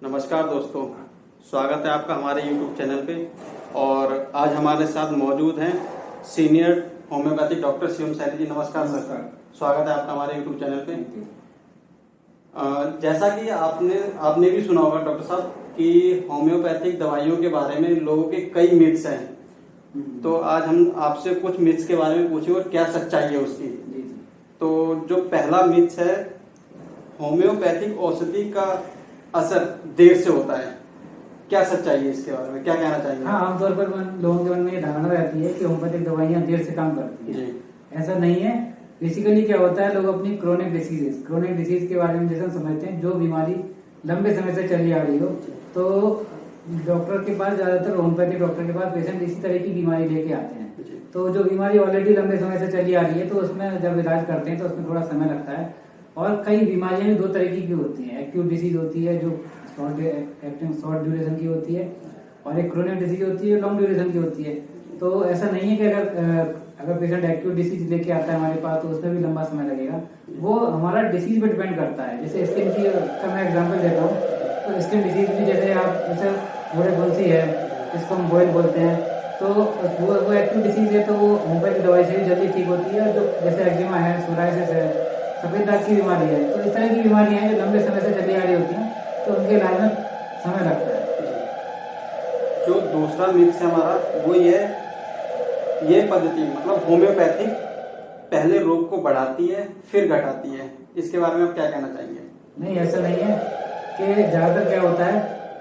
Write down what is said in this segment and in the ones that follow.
नमस्कार दोस्तों, स्वागत है आपका हमारे YouTube चैनल पे। और आज हमारे साथ मौजूद हैं senior homeopathic doctor Shivam Saini ji. नमस्कार सर, स्वागत है आपका हमारे YouTube चैनल पे। जैसा कि आपने भी सुना होगा डॉक्टर साहब कि होम्योपैथिक दवाइयों के बारे में लोगों के कई मिथ्स हैं। तो आज हम आपसे कुछ मिथ्स के बारे में पूछेंगे और क्या सच्चाई है उसकी। तो जो पहला मिथ्स है, होम्योपैथिक औषधि का असर देर से होता है, क्या सच्चाई है इसके बारे में, क्या कहना चाहिए? हाँ, आमतौर पर लोगों के मन में ये धारणा रहती है कि होम्योपैथिक दवाइयाँ देर से काम करती है। ऐसा नहीं है। बेसिकली क्या होता है, लोग अपनी क्रोनिक डिसीज के बारे में जैसे हम समझते हैं, जो बीमारी लंबे समय से चली आ रही हो, तो डॉक्टर के पास, ज्यादातर होम्योपैथिक डॉक्टर के पास पेशेंट इसी तरह की बीमारी लेके आते हैं। तो जो बीमारी ऑलरेडी लंबे समय से चली आ रही है, तो उसमें जब इलाज करते हैं तो उसमें थोड़ा समय लगता है। और कई बीमारियां भी दो तरीके की होती हैं। एक्यूट डिसीज होती है जो शॉर्ट ड्यूरेशन की होती है, और एक क्रोनिक डिसीज होती है, लॉन्ग ड्यूरेशन की होती है। तो ऐसा नहीं है कि अगर पेशेंट एक्यूट डिसीज लेके आता है हमारे पास तो उसमें भी लंबा समय लगेगा। वो हमारा डिसीज पे डिपेंड करता है। जैसे स्किन की का मैं एग्जांपल देता हूँ, तो स्किन डिसीज में जैसे बड़े फुंसी है, इसको हम बॉयल बोलते हैं, तो वो एक्यूट डिसीज है, तो वो होम्योपैथिक दवाई से भी जल्दी ठीक होती है। जो जैसे एक्जिमा है, सोराइसिस है, सफेद दाग की बीमारी है, तो इस तरह की बीमारियां हैं जो लंबे समय से चली आ रही होती हैं, तो उनके इलाज में समय लगता है। जो दूसरा मिथ्स है हमारा, वो ये पद्धति मतलब होम्योपैथिक पहले रोग को बढ़ाती है फिर घटाती है, इसके बारे में आप क्या कहना चाहेंगे? नहीं, ऐसा नहीं है। कि ज्यादातर क्या होता है,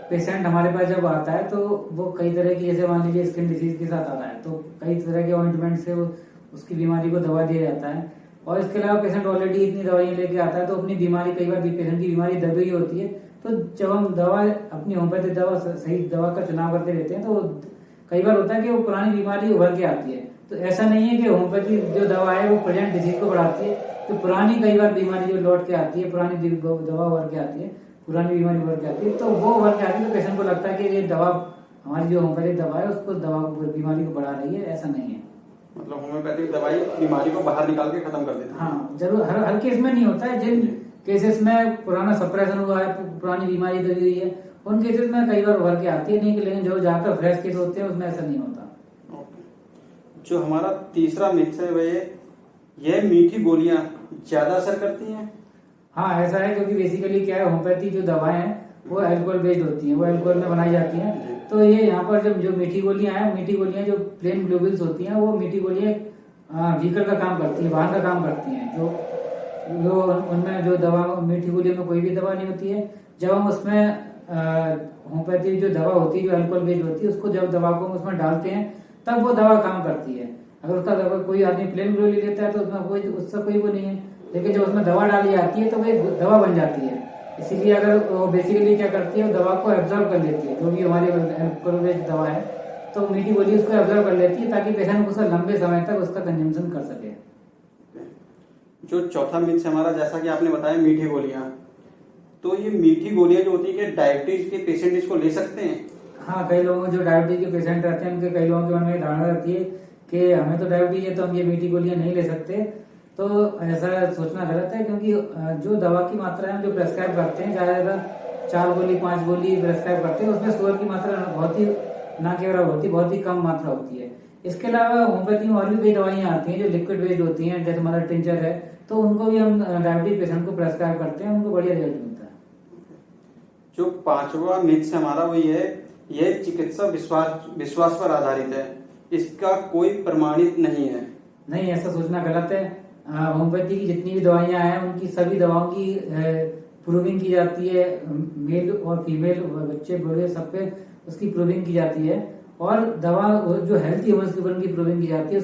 पेशेंट हमारे पास जब आता है तो वो कई तरह की, जैसे मान लीजिए स्किन डिजीज के साथ आता है, तो कई तरह के ऑइंटमेंट से उसकी बीमारी को दवा दिया जाता है। और इसके अलावा पेशेंट ऑलरेडी इतनी दवाइयां लेके आता है, तो अपनी बीमारी, कई बार पेशेंट की बीमारी दबी हुई होती है, तो जब हम अपनी होम्योपैथिक दवा, सही दवा का चुनाव करते रहते हैं, तो कई बार होता है कि वो पुरानी बीमारी उभर के आती है। तो ऐसा नहीं है कि होम्योपैथी जो दवा है वो प्रेजेंट डिजीज को बढ़ाती है। तो पुरानी कई बार बीमारी जो लौट के आती है, पुरानी दवा उभर के आती है, पुरानी बीमारी उभर के आती है, तो वो उभर के आती है, तो पेशेंट को लगता है कि ये दवा, हमारी जो होम्योपैथिक दवा है, उसको बीमारी को बढ़ा रही है। ऐसा नहीं है। मतलब होम्योपैथिक दवाई बीमारी को बाहर निकाल के खत्म कर देती है? हाँ, जरूर। हर केस में नहीं होता है। जिन केसेस में पुराना सप्रेशन हुआ है, पुरानी बीमारी दबी हुई है, उन केसेस में कई बार उभर के आती है, नहीं, लेकिन जो ज्यादातर फ्रेश केस होते हैं उसमें ऐसा नहीं होता। जो हमारा तीसरा मिथ्स है वह ये मीठी गोलियां ज्यादा असर करती हैं? हाँ, ऐसा है, क्योंकि बेसिकली क्या है, होम्योपैथी जो दवाएं हैं वो अल्कोहल बेस्ड होती हैं, वो अल्कोहल में बनाई जाती हैं। तो ये यहाँ पर जब जो मीठी गोलियां हैं, मीठी गोलियां जो प्लेन ग्लोबुल्स होती हैं, वो मीठी गोलियां व्हीकल का काम करती है, वाहन का काम करती हैं। जो उनमें जो दवा, मीठी गोलियों में कोई भी दवा नहीं होती है। जब हम उसमें होम्योपैथी जो दवा होती है, जो अल्कोहल बेस्ड होती है, उसको जब दवा को उसमें डालते हैं, तब वो दवा काम करती है। अगर उसका दवा कोई आदमी प्लेन गोली लेता है तो उसका कोई वो नहीं है, लेकिन जब उसमें दवा डाली जाती है तो वो दवा बन जाती है। इसीलिए अगर वो बेसिकली क्या करती है, वो दवा को एब्जॉर्ब कर लेती है, जो भी हमारी अल्कोहल बेस्ड दवा है, तो मीठी गोली उसको एब्जॉर्ब कर लेती है, ताकि पेशेंट उसका लंबे समय तक उसका कंजम्पशन कर सके। जो चौथा मिथ्स हमारा, जैसा कि आपने बताया मीठी गोलियां, तो ये मीठी गोलियां जो होती है, डायबिटीज के पेशेंट इसको ले सकते हैं? हाँ, कई लोगों जो डायबिटीज के पेशेंट रहते हैं, उनके कई लोगों के मन में धारणा रहती है कि हमें तो डायबिटीज है तो हम ये मीठी गोलियां नहीं ले सकते। तो ऐसा सोचना गलत है, क्योंकि जो दवा की मात्रा है जो प्रेस्क्राइब करते हैं, ज्यादा 4 गोली 5 गोली प्रेस्क्राइब करते हैं, उसमें शुगर की मात्रा बहुत ही ना केवल होती, बहुत ही कम मात्रा होती है। इसके अलावा होम्योपैथी में और भी कई दवाइयां आती हैं जो लिक्विड बेस्ड होती हैं, जैसे मदर टिंचर है, तो उनको भी हम डायबिटीज पेशेंट को प्रेस्क्राइब करते हैं, उनको बढ़िया रिजल्ट मिलता है। जो पांचवा मिथ्स हमारा वही है, यह चिकित्सा विश्वास पर आधारित है, इसका कोई प्रमाणित नहीं है। नहीं, ऐसा सोचना गलत है। होम्योपैथी की जितनी भी दवाइयां हैं, उनकी सभी दवाओं की प्रूविंग की जाती है, मेल और फीमेल, बच्चे बूढ़े सब पे उसकी प्रूविंग की जाती है। और दवा जो हेल्थी ह्यूमंस के ऊपर उनकी प्रूविंग की जाती है।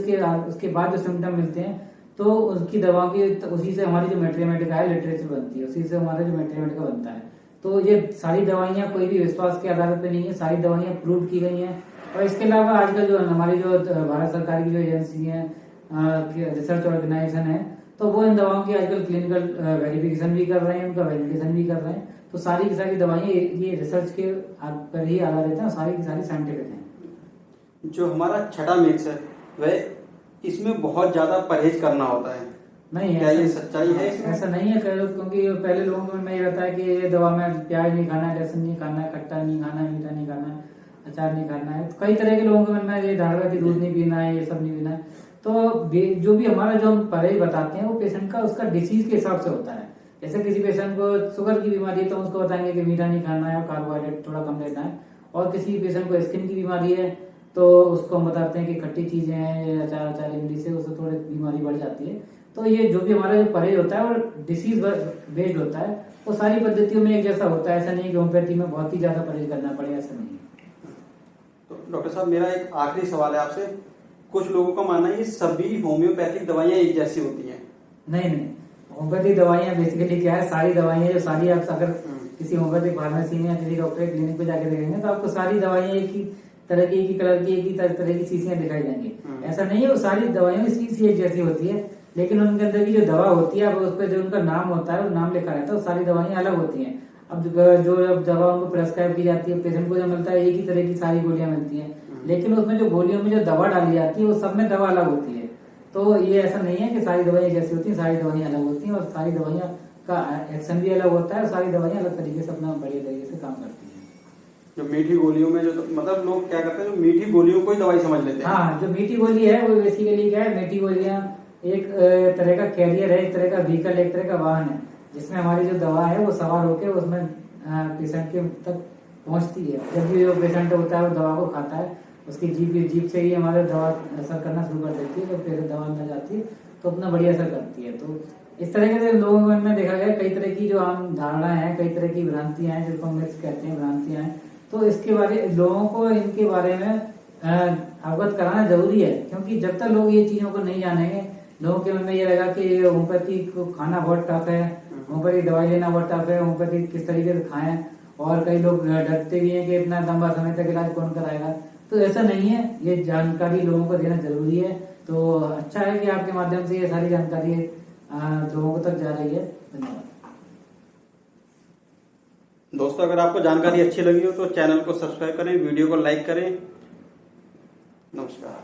उसके बाद जो सिम्टम मिलते हैं, तो उसकी दवाओं की, उसी से हमारी जो मैट्रिमेटिका है, लिटरेचर बनती है, उसी से हमारा जो मैट्रिमेटिका बनता है। तो ये सारी दवाइयां कोई भी विश्वास के आधार पर नहीं है, सारी दवाइयां प्रूव की गई हैं। और इसके अलावा आजकल जो हमारी जो भारत सरकार की जो एजेंसी है, रिसर्च ऑर्गेनाइजेशन है, तो वो इन दवाओं की आजकल क्लिनिकल वेरिफिकेशन भी कर रहे हैं, उनका वैलिडेशन भी कर रहे हैं। तो सारी की सारी दवाइयां ये रिसर्च के पर ही आधारित है, सारी की सारी साइंटिफिक हैं। जो हमारा छठा मिथ्स है वह इसमें बहुत ज्यादा परहेज करना होता है, नहीं क्या ये ऐसा- सच्चाई है इसमें? ऐसा नहीं है क्योंकि पहले लोगों के मन में ये रहता है कि ये दवा में प्याज नहीं खाना है, लहसुन नहीं खाना है, खट्टा नहीं खाना है, मीठा नहीं खाना है, अचार नहीं खाना है। तो कई तरह के लोगों के मन में ये धारणा कि दूध नहीं पीना है, ये सब नहीं पीना है। तो जो भी हमारा जो हम परहेज बताते हैं वो पेशेंट का उसका डिसीज के हिसाब से होता है। जैसे किसी पेशेंट को शुगर की बीमारी है तो उसको बताएंगे कि मीठा नहीं खाना है और कार्बोहाइड्रेट थोड़ा कम लेना है। और किसी पेशेंट को स्किन की बीमारी है तो उसको हम बताते हैं कि खट्टी चीजें हैं, अचार अचार इमली से उससे थोड़ी बीमारी बढ़ जाती है। तो ये जो भी हमारा जो परहेज होता है और डिसीज बेस्ड होता है, वो सारी पद्धतियों में एक जैसा होता है। ऐसा नहीं कि होम्योपैथी में बहुत ही ज्यादा परहेज करना पड़े, ऐसा नहीं है। तो डॉक्टर साहब मेरा एक आखिरी सवाल है आपसे। कुछ लोगों का मानना है ये सभी होम्योपैथिक दवाइयां एक जैसी होती हैं। नहीं, होम्योपैथिक दवाइयाँ बेसिकली क्या है, सारी दवाइयाँ जो सारी आप अगर किसी होम्योपैथिक फार्मेसी में या किसी डॉक्टर के क्लिनिक पे जाके देखेंगे तो आपको सारी दवाइयाँ एक ही तरह की, एक ही कलर की, एक ही तरह की शीशियां दिखाई जाएंगी। ऐसा नहीं है, वो सारी दवाइयाँ शीशी एक जैसी होती है, लेकिन उनके अंदर की जो दवा होती है, अब उस पर जो उनका नाम होता है वो नाम लिखा रहता है, वो सारी दवाइयाँ अलग होती हैं। अब जो अब दवा उनको प्रेस्क्राइब की जाती है, पेशेंट को जो मिलता है एक ही तरह की सारी गोलियां मिलती हैं, लेकिन उसमें जो गोलियों में जो दवा डाली जाती है वो सब में दवा अलग होती है। तो ये ऐसा नहीं है कि सारी दवाइयाँ जैसी होती हैं, सारी दवाइयाँ अलग होती हैं और सारी दवाइयाँ का एक्शन भी अलग होता है और सारी दवाइयाँ अलग तरीके से अपना बढ़िया तरीके से काम करती हैं। जो मीठी गोलियों में जो मतलब लोग क्या करते हैं, जो मीठी गोलियों को ही दवाई समझ लेते हैं। हाँ, जो मीठी गोली है वो बेसिकली क्या है, मीठी गोलियां एक तरह का कैरियर है, एक तरह का व्हीकल, एक तरह का वाहन है, जिसमें हमारी जो दवा है वो सवार होकर उसमें पेशेंट के तक पहुंचती है। जब भी जो पेशेंट होता है वो दवा को खाता है, उसकी जीभ से ही हमारे दवा असर करना शुरू कर देती है। जब फिर दवा अंदर जाती है तो अपना बढ़िया असर करती है। तो इस तरह के लोगों के मन में देखा गया कई तरह की जो आम धारणा है, कई तरह की भ्रांतियां हैं, जिसको हम मिथ्स कहते हैं, भ्रांतियां हैं। तो इसके बारे लोगों को इनके बारे में अवगत कराना जरूरी है, क्योंकि जब तक लोग ये चीजों को नहीं जानेंगे, लोगों के मन में ये रहेगा कि होम्योपैथी को खाना बहुत टफ है, होम्योपैथी दवाई लेना बहुत टफ है, होम्योपैथी किस तरीके से खाएं। और कई लोग डरते भी हैं कि इतना लंबा समय तक इलाज कौन कराएगा। तो ऐसा नहीं है, ये जानकारी लोगों को देना जरूरी है। तो अच्छा है कि आपके माध्यम से ये सारी जानकारी लोगों तक जा रही है। धन्यवाद दोस्तों, अगर आपको जानकारी अच्छी लगी हो तो चैनल को सब्सक्राइब करें, वीडियो को लाइक करें। नमस्कार।